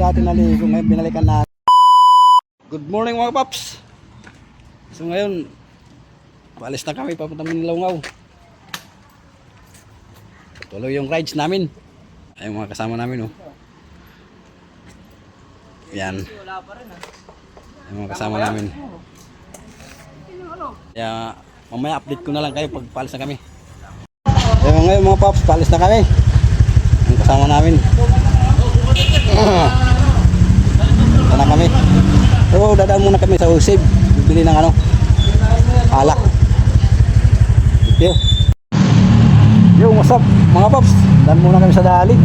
dati naligo, ngayon binalikan na. Good morning mga paps. So ngayon, paalis na kami papunta Manilongaw. Tuloy yung rides namin. Ay mga kasama namin oh. Yan. Ay mga kasama namin. Kaya mamaya update ko na lang kayo pag paalis na kami. So ngayon mga paps, paalis na kami. Ang kasama namin. Sana kami. So dadaan muna kami sa Usib. Bibili ng ano, alak. Thank you. Yo, what's up mga paps? Dadaan muna kami sa Dali.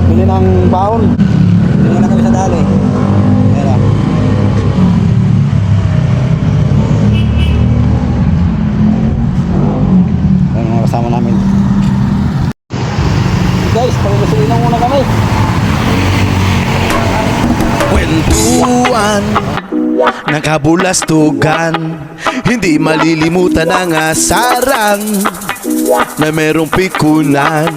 Bili ng baon. Bili muna kami sa Dali. Ayan lang. Ayan mga kasama namin. Guys, pag-gustuin na muna kami. Kwentuhan, nakabulastugan, hindi malilimutan ang asaran na merong pikunan,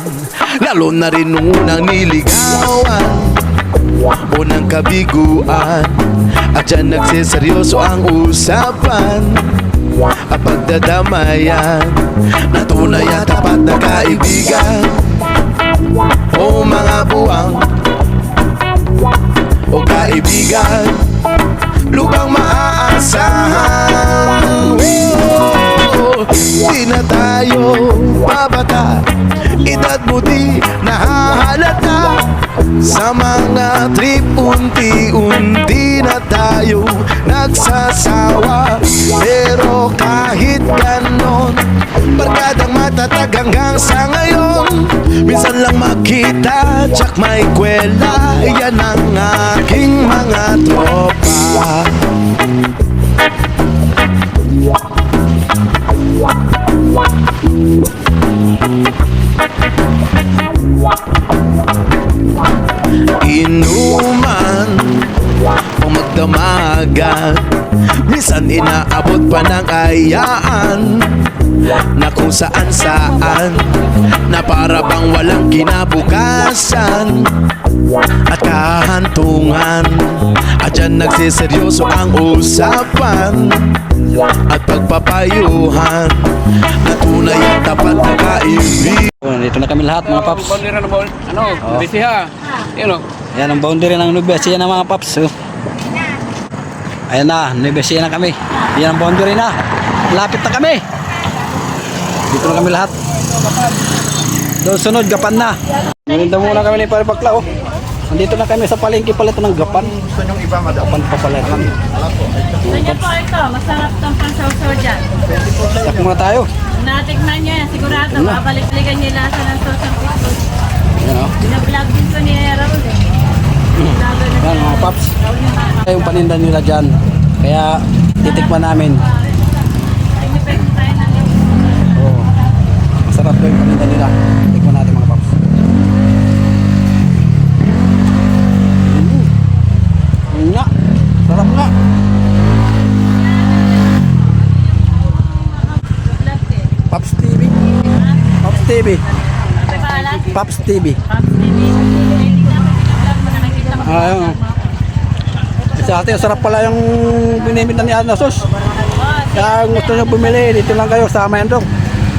lalo na rin nung unang niligawan, unang kabiguan, at dyan nagseseryoso ang usapan at pagdadamayan na tunay at tapat na kaibigan. O mga buwang o kaibigan, lubang maaasahan. Di na tayo babata, edad mo di nahahalata. Sa mga trip unti-unti na tayo nagsasawa. Pero kahit ganon, barkadang matatag hanggang sa ngayon. Minsan lang makita, tsak may kwela. Yan ang aking mga tropa. Inuman o magdamagan, minsan inaabot pa ng ayaan na kung saan-saan, na para bang walang kinabukasan at kahantungan. At dyan nagsiseryoso ang usapan at pagpapayuhan na tunay at tapat na kaibigan. Dito na kami lahat mga paps. Ano, busy ha. Yan o. Yan ang boundary ng Nueva Ecija na mga paps. Ayan na, Nueva Ecija na kami. Yan ang boundary na. Lapit na kami. Dito na kami lahat. Doon sunod, Gapan na. Melinda muna kami ni Pare Bakla oh. Nandito na kami sa palengke pala ito ng Gapan. Gusto nyong iba madam? Gapan pa pala ito. Gusto niyo po ito, masarap itong pansawsaw dyan. Sak muna tayo. Natikman niyo yan, sigurado. Babalik-balikan niyo lasa ng sosang piso. Ayan oh. Binablog din ko ni Raul eh. Yan mga paps. Yung paninda nila dyan. Kaya titikman namin. Oh, masarap ko yung paninda nila. Tikman natin mga paps. Nga, sarap nga. Paps TV. Paps TV. Paps TV. Ayun. Sa atin, sarap pala yung binimita ni Ana Sos. Kaya gusto nyo bumili, dito lang kayo sa Mayandong.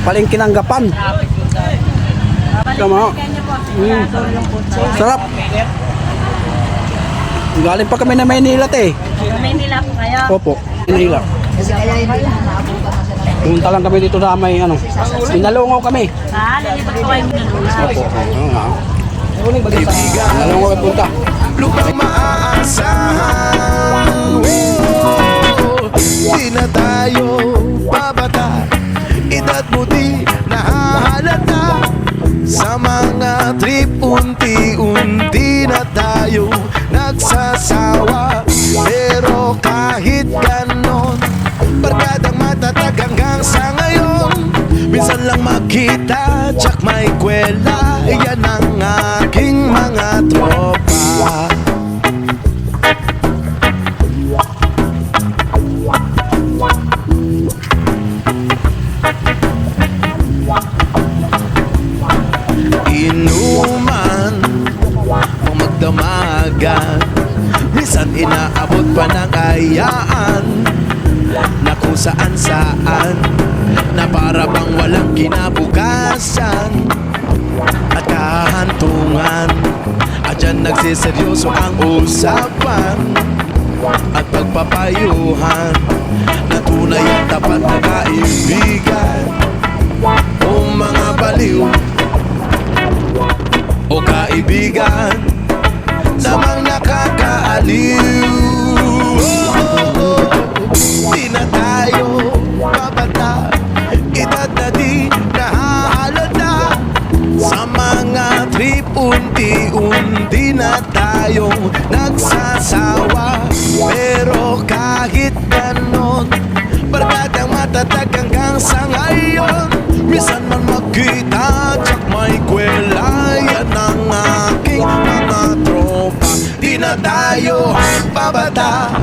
Palengke ng Gapan. Tama. Sarap. Galing pa kami na Maynila eh. Maynila po kayo. Opo, Maynila. Punta lang kami dito sa may ano. Pinalungaw kami. Lilipat ko kayo minulungaw. Opo. Pinalungaw kami punta. Lubang maaasahan. Di na tayo babata, edad mo di nahahalata. Sa mga trip unti-unti na tayo nagsasawa. Pero kahit ganon, barkadang matatag hanggang sa ngayon. Minsan lang makita, tsak may kwela. Yan ang aking mga tropa. Inuman o magdamagan, panangayaan na kung saan-saan na para bang walang kinabukasan at kahantungan. At dyan nagsiseryoso ang usapan at pagpapayuhan na tunay at tapat na kaibigan. O mga baliw o kaibigan namang nakakaaliw. Di na tayo babata, edad na di nahahalata. Sa mga trip unti-unti na tayong nagsasawa. Pero kahit ganon, barkadang matatag hanggang sa ngayon. Minsan man magkita, tsak may kwela, yan ang aking mga tropa. Di na tayo babata,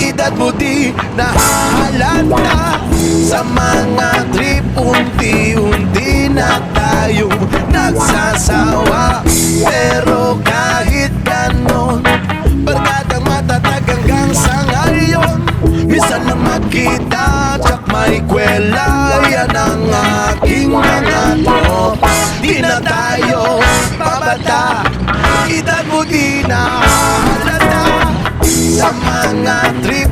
edad mo di nahahalata. Sa mga trip unti-unti na tayo nagsasawa. Pero kahit ganon, barkadang matatag hanggang sa ngayon. Minsan lang magkita, tsak may kwela, yan ang aking mga tropa. Di na tayo babata, edad mo di nahalata. Sa mga trip